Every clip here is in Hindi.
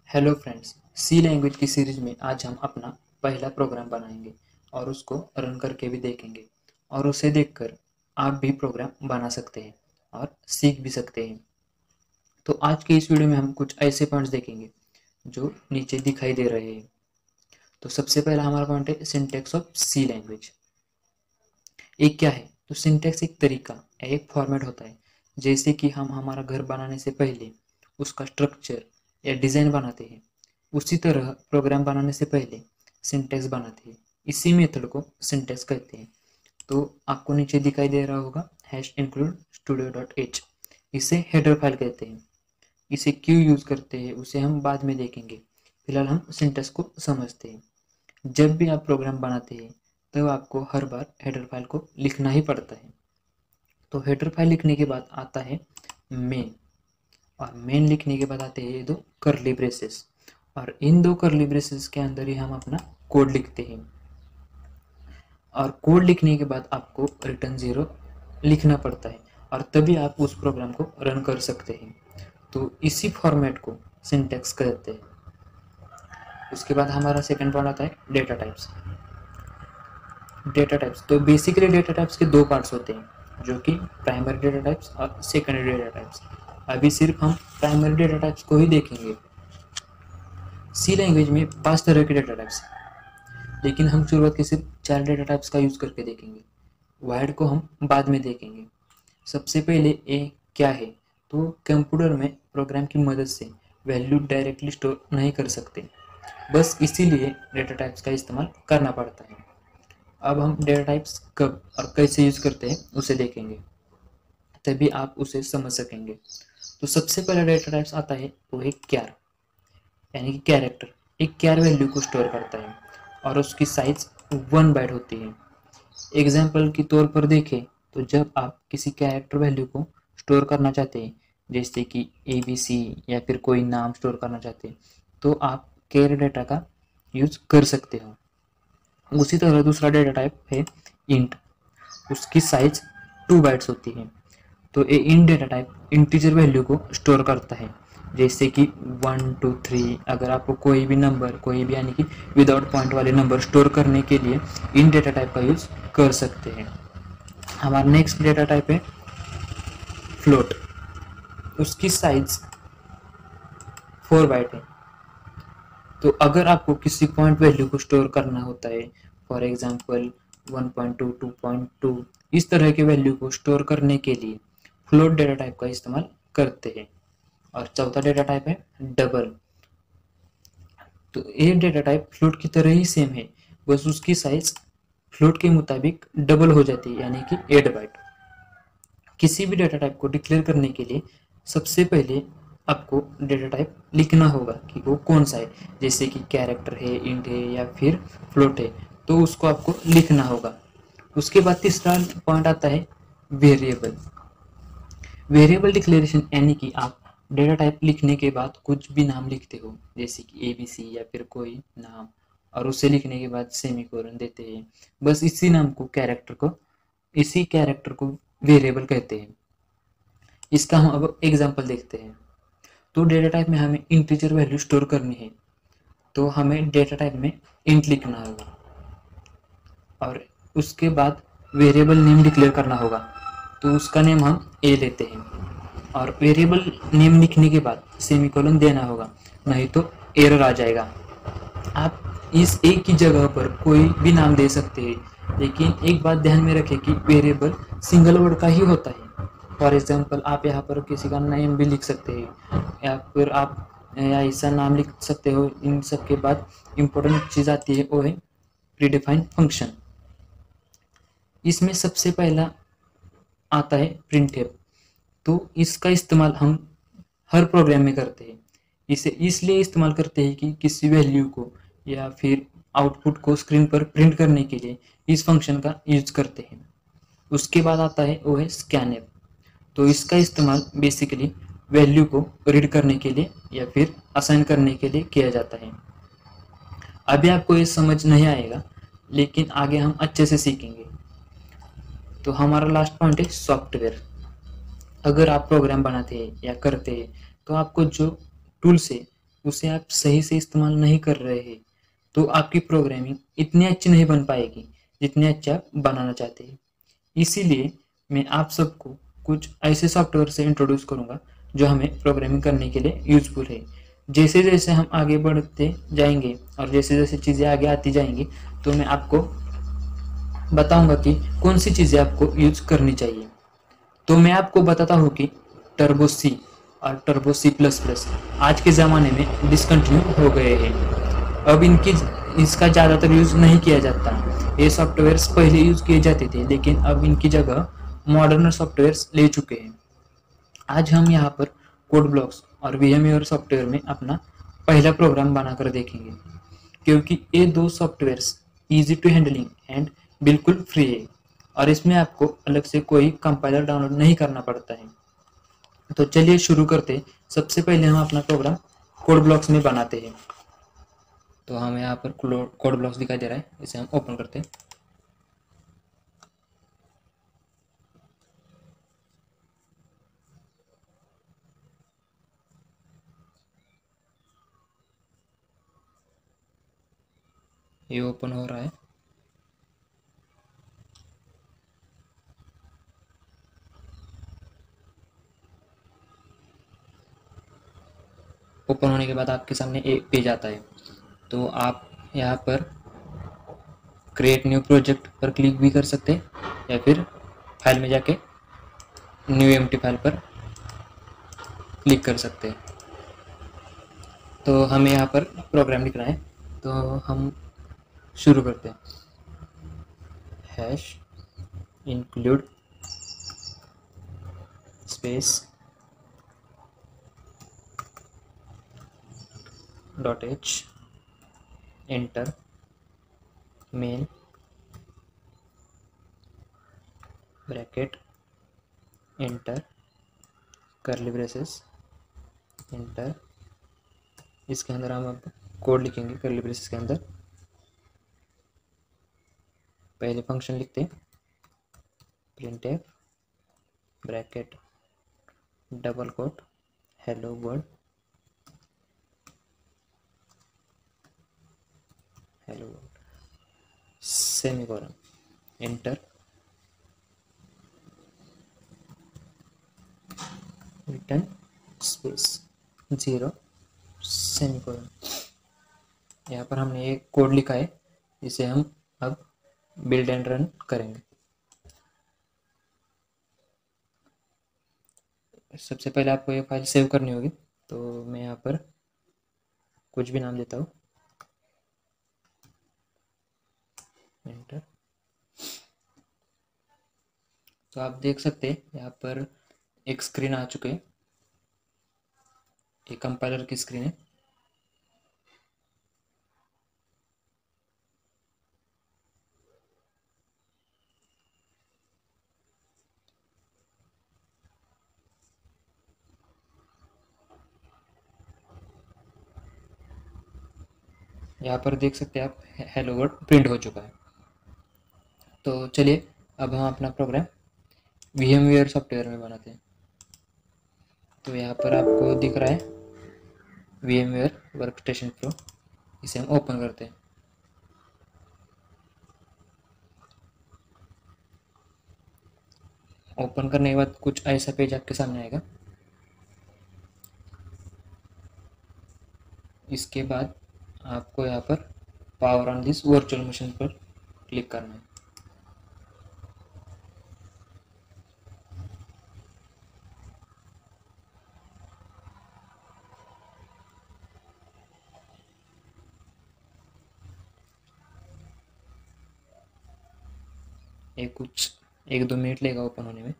हेलो फ्रेंड्स, सी लैंग्वेज की सीरीज में आज हम अपना पहला प्रोग्राम बनाएंगे और उसको रन करके भी देखेंगे और उसे देखकर आप भी प्रोग्राम बना सकते हैं और सीख भी सकते हैं। तो आज के इस वीडियो में हम कुछ ऐसे पॉइंट्स देखेंगे जो नीचे दिखाई दे रहे हैं। तो सबसे पहला हमारा पॉइंट है सिंटैक्स ऑफ सी लैंग्वेज। एक क्या है? तो सिंटैक्स एक तरीका या एक फॉर्मेट होता है। जैसे कि हम हमारा घर बनाने से पहले उसका स्ट्रक्चर या डिज़ाइन बनाते हैं, उसी तरह प्रोग्राम बनाने से पहले सिंटैक्स बनाते हैं। इसी मेथड को सिंटैक्स कहते हैं। तो आपको नीचे दिखाई दे रहा होगा hash include studio dot H, इसे हेडर फाइल कहते हैं। इसे क्यों यूज़ करते हैं उसे हम बाद में देखेंगे। फिलहाल हम सिंटैक्स को समझते हैं। जब भी आप प्रोग्राम बनाते हैं तब आपको हर बार हेडर फाइल को लिखना ही पड़ता है। तो हेडर फाइल लिखने के बाद आता है मेन, और मेन लिखने के बाद आते हैं ये दो करली ब्रेसेस, और इन दो करली ब्रेसेस के अंदर ही हम अपना कोड लिखते हैं। और कोड लिखने के बाद आपको रिटर्न 0 लिखना पड़ता है और तभी आप उस प्रोग्राम को रन कर सकते हैं। तो इसी फॉर्मेट को सिंटैक्स कहते हैं। उसके बाद हमारा सेकंड पॉइंट आता है डेटा टाइप्स। डेटा टाइप्स, तो बेसिकली डेटा टाइप्स के दो पार्ट्स होते हैं, जो कि प्राइमरी डेटा टाइप्स और सेकेंडरी डेटा टाइप्स। अभी सिर्फ हम प्राइमरी डेटा टाइप्स को ही देखेंगे। सी लैंग्वेज में 5 तरह के डेटा टाइप्स हैं, लेकिन हम शुरुआत के सिर्फ 4 डेटा टाइप्स का यूज़ करके देखेंगे। वाइड को हम बाद में देखेंगे। सबसे पहले ए क्या है? तो कंप्यूटर में प्रोग्राम की मदद से वैल्यू डायरेक्टली स्टोर नहीं कर सकते, बस इसीलिए डेटा टाइप्स का इस्तेमाल करना पड़ता है। अब हम डेटा टाइप्स कब और कैसे यूज़ करते हैं उसे देखेंगे, तभी आप उसे समझ सकेंगे। तो सबसे पहला डेटा टाइप्स आता है वो है क्यार, यानी कि कैरेक्टर। एक क्यार वैल्यू को स्टोर करता है और उसकी साइज 1 बाइट होती है। एग्जाम्पल के तौर पर देखें तो जब आप किसी कैरेक्टर वैल्यू को स्टोर करना चाहते हैं, जैसे कि ABC या फिर कोई नाम स्टोर करना चाहते हैं, तो आप कैर डेटा का यूज़ कर सकते हो। उसी तरह दूसरा डेटा टाइप है इंट, उसकी साइज 2 बाइट्स होती है। तो ये int data type integer value को स्टोर करता है, जैसे कि 1 2 3। अगर आपको कोई भी नंबर, कोई भी यानी कि विदाउट पॉइंट वाले नंबर स्टोर करने के लिए इन डेटा टाइप का यूज़ कर सकते हैं। हमारा नेक्स्ट डेटा टाइप है फ्लोट, उसकी साइज 4 बाइट है। तो अगर आपको किसी पॉइंट वैल्यू को स्टोर करना होता है, फॉर एग्जांपल 1.2 2.2, इस तरह के वैल्यू को स्टोर करने के लिए फ्लोट डेटा टाइप का इस्तेमाल करते हैं। और चौथा डेटा टाइप है डबल। तो ये डेटा टाइप फ्लोट की तरह ही सेम है, बस उसकी साइज फ्लोट के मुताबिक डबल हो जाती है, यानी कि 8 बाइट। किसी भी डेटा टाइप को डिक्लेयर करने के लिए सबसे पहले आपको डेटा टाइप लिखना होगा कि वो कौन सा है, जैसे कि कैरेक्टर है, इंट है या फिर फ्लोट है, तो उसको आपको लिखना होगा। उसके बाद तीसरा पॉइंट आता है वेरिएबल। वेरिएबल डिक्लेरेशन यानी कि आप डेटा टाइप लिखने के बाद कुछ भी नाम लिखते हो, जैसे कि ABC या फिर कोई नाम, और उसे लिखने के बाद सेमीकोलन देते हैं। बस इसी कैरेक्टर को वेरिएबल कहते हैं। इसका हम अब एग्जांपल देखते हैं। तो डेटा टाइप में हमें इंटीजर वैल्यू स्टोर करनी है, तो हमें डेटा टाइप में इंट लिखना होगा और उसके बाद वेरिएबल नेम डिक्लेयर करना होगा। तो उसका नेम हम ए लेते हैं और वेरिएबल नेम लिखने के बाद सेमीकोलन देना होगा, नहीं तो एरर आ जाएगा। आप इस एक की जगह पर कोई भी नाम दे सकते हैं, लेकिन एक बात ध्यान में रखें कि वेरिएबल सिंगल वर्ड का ही होता है। फॉर एग्जांपल आप यहाँ पर किसी का नेम भी लिख सकते हैं या फिर आप या ऐसा नाम लिख सकते हो। इन सब के बाद इम्पोर्टेंट चीज़ आती है, वो है प्रीडिफाइंड फंक्शन। इसमें सबसे पहला आता है प्रिंटफ। तो इसका इस्तेमाल हम हर प्रोग्राम में करते हैं। इसे इसलिए इस्तेमाल करते हैं कि किसी वैल्यू को या फिर आउटपुट को स्क्रीन पर प्रिंट करने के लिए इस फंक्शन का यूज करते हैं। उसके बाद आता है वो है स्कैनफ। तो इसका इस्तेमाल बेसिकली वैल्यू को रीड करने के लिए या फिर असाइन करने के लिए किया जाता है। अभी आपको ये समझ नहीं आएगा, लेकिन आगे हम अच्छे से सीखेंगे। तो हमारा लास्ट पॉइंट है सॉफ्टवेयर। अगर आप प्रोग्राम बनाते हैं या करते हैं तो आपको जो टूल्स है उसे आप सही से इस्तेमाल नहीं कर रहे हैं तो आपकी प्रोग्रामिंग इतनी अच्छी नहीं बन पाएगी जितनी अच्छी आप बनाना चाहते हैं। इसीलिए मैं आप सबको कुछ ऐसे सॉफ्टवेयर से इंट्रोड्यूस करूँगा जो हमें प्रोग्रामिंग करने के लिए यूजफुल है। जैसे जैसे हम आगे बढ़ते जाएंगे और जैसे जैसे चीज़ें आगे आती जाएंगी तो मैं आपको बताऊंगा कि कौन सी चीज़ें आपको यूज करनी चाहिए। तो मैं आपको बताता हूँ कि टर्बो सी और टर्बो सी प्लस प्लस आज के ज़माने में डिसकंटिन्यू हो गए हैं। अब इसका ज़्यादातर यूज़ नहीं किया जाता। ये सॉफ्टवेयर्स पहले यूज़ किए जाते थे लेकिन अब इनकी जगह मॉडर्न सॉफ्टवेयर्स ले चुके हैं। आज हम यहाँ पर कोड ब्लॉक्स और VMware सॉफ्टवेयर में अपना पहला प्रोग्राम बनाकर देखेंगे, क्योंकि ये दो softwares easy to handling and बिल्कुल फ्री है और इसमें आपको अलग से कोई कंपाइलर डाउनलोड नहीं करना पड़ता है। तो चलिए शुरू करते हैं। सबसे पहले हम अपना प्रोग्राम कोड ब्लॉक्स में बनाते हैं। तो हमें यहाँ पर कोड ब्लॉक्स दिखाई दे रहा है, इसे हम ओपन करते हैं। ये ओपन हो रहा है। ओपन होने के बाद आपके सामने एक पेज आता है। तो आप यहाँ पर क्रिएट न्यू प्रोजेक्ट पर क्लिक भी कर सकते हैं या फिर फाइल में जाके न्यू एम्प्टी फाइल पर क्लिक कर सकते हैं। तो हमें यहाँ पर प्रोग्राम लिखना है, तो हम शुरू करते हैं। Hash include space .h enter main bracket enter curly braces enter. इसके अंदर हम अब कोड लिखेंगे। कर्ली ब्रेसेस के अंदर पहले फंक्शन लिखते हैं printf bracket double quote hello world semicolon enter return space 0 semicolon. यहाँ पर हमने एक कोड लिखा है, इसे हम अब बिल्ड एंड रन करेंगे। सबसे पहले आपको ये फाइल सेव करनी होगी, तो मैं यहाँ पर कुछ भी नाम देता हूँ, एंटर। तो आप देख सकते हैं यहाँ पर एक स्क्रीन आ चुके हैं। ये कंपाइलर की स्क्रीन है। यहाँ पर देख सकते हैं आप हेलो वर्ल्ड प्रिंट हो चुका है। तो चलिए अब हम अपना प्रोग्राम VMware सॉफ्टवेयर में बनाते हैं। तो यहाँ पर आपको दिख रहा है VMware वर्कस्टेशन प्रो, इसे हम ओपन करते हैं। ओपन करने के बाद कुछ ऐसा पेज आपके सामने आएगा। इसके बाद आपको यहाँ पर power on this virtual machine पर क्लिक करना है। कुछ 1-2 मिनट लेगा ओपन होने में।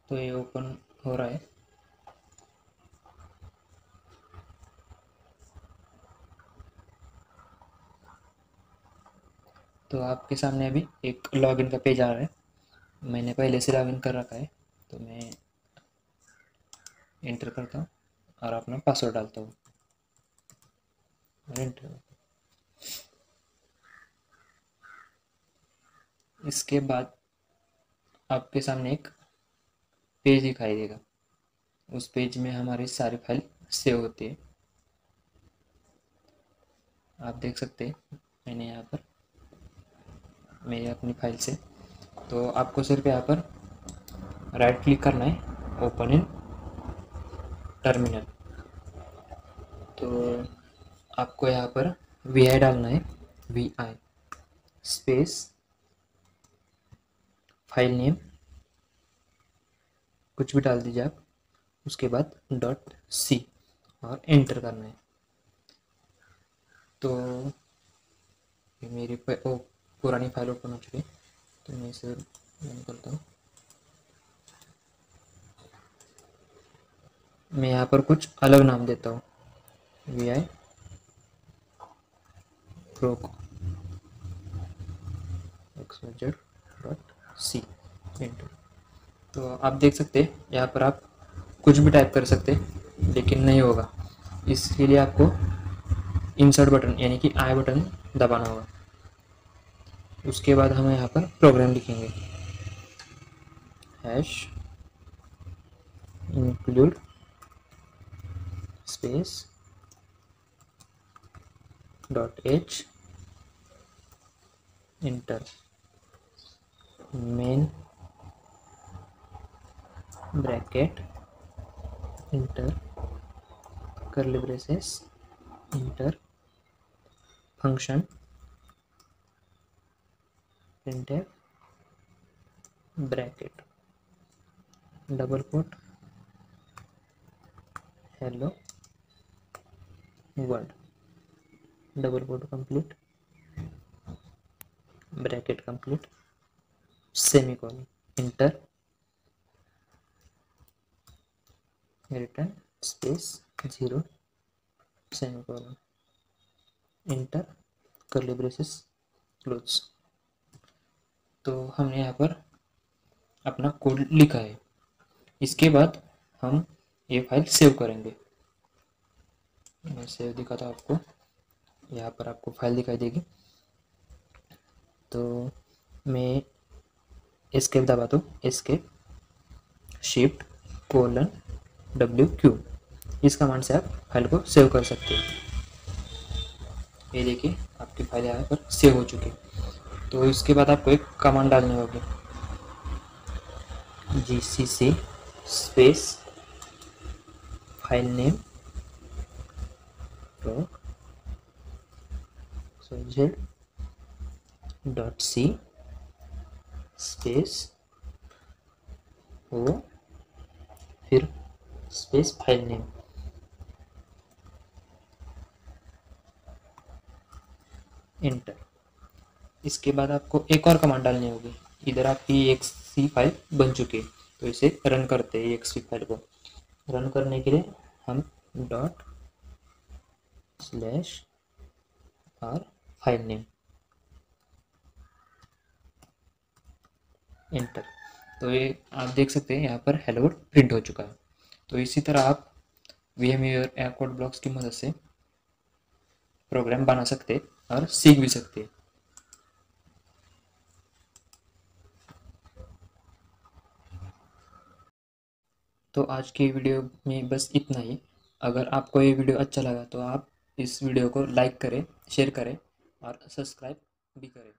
तो ये ओपन हो रहा है। तो आपके सामने अभी एक लॉगिन का पेज आ रहा है। मैंने पहले से लॉगिन कर रखा है, तो मैं एंटर करता हूँ और अपना पासवर्ड डालता हूँ और एंटर। इसके बाद आपके सामने एक पेज दिखाई देगा। उस पेज में हमारी सारी फाइल सेव होती है। आप देख सकते हैं मैंने यहाँ पर मैं अपनी फाइल से, तो आपको सिर्फ यहाँ पर राइट क्लिक करना है, ओपन इन टर्मिनल। तो आपको यहाँ पर VI डालना है, VI स्पेस फाइल नेम कुछ भी डाल दीजिए आप, उसके बाद .c और एंटर करना है। तो ये मेरी पुरानी फाइल ओपन हो चुकी है, तो मैं इसे रन करता हूँ। मैं यहाँ पर कुछ अलग नाम देता हूँ, VI प्रोक xyz.c एंटर। तो आप देख सकते हैं यहाँ पर आप कुछ भी टाइप कर सकते हैं, लेकिन नहीं होगा। इसके लिए आपको इंसर्ट बटन यानी कि आई बटन दबाना होगा। उसके बाद हम यहाँ पर प्रोग्राम लिखेंगे, hash include space .h enter main bracket enter curly braces enter function printf bracket double quote hello world double quote complete bracket complete semicolon enter return space 0 semicolon enter curly braces close. तो हमने यहाँ पर अपना कोड लिखा है। इसके बाद हम ये फाइल सेव करेंगे। मैं सेव दिखाता हूँ आपको, यहाँ पर आपको फाइल दिखाई देगी। तो मैं एस्केप दबाता हूँ, एस्केप शिफ्ट :WQ, इस कमांड से आप फाइल को सेव कर सकते हैं। ये देखिए आपकी फाइल यहाँ पर सेव हो चुकी है। तो इसके बाद आपको एक कमांड डालनी होगी, GCC space file name .c space O फिर स्पेस फाइल नेम एंटर। इसके बाद आपको एक और कमांड डालनी होगी। इधर आपकी exe फाइल बन चुकी है, तो इसे रन करते हैं। exe फाइल को रन करने के लिए हम ./r फाइल नेम एंटर। तो ये आप देख सकते हैं यहाँ पर हेलो वर्ल्ड प्रिंट हो चुका है। तो इसी तरह आप VMware या कोड ब्लॉक्स की मदद से प्रोग्राम बना सकते हैं और सीख भी सकते हैं। तो आज की वीडियो में बस इतना ही। अगर आपको ये वीडियो अच्छा लगा तो आप इस वीडियो को लाइक करें, शेयर करें और सब्सक्राइब भी करें।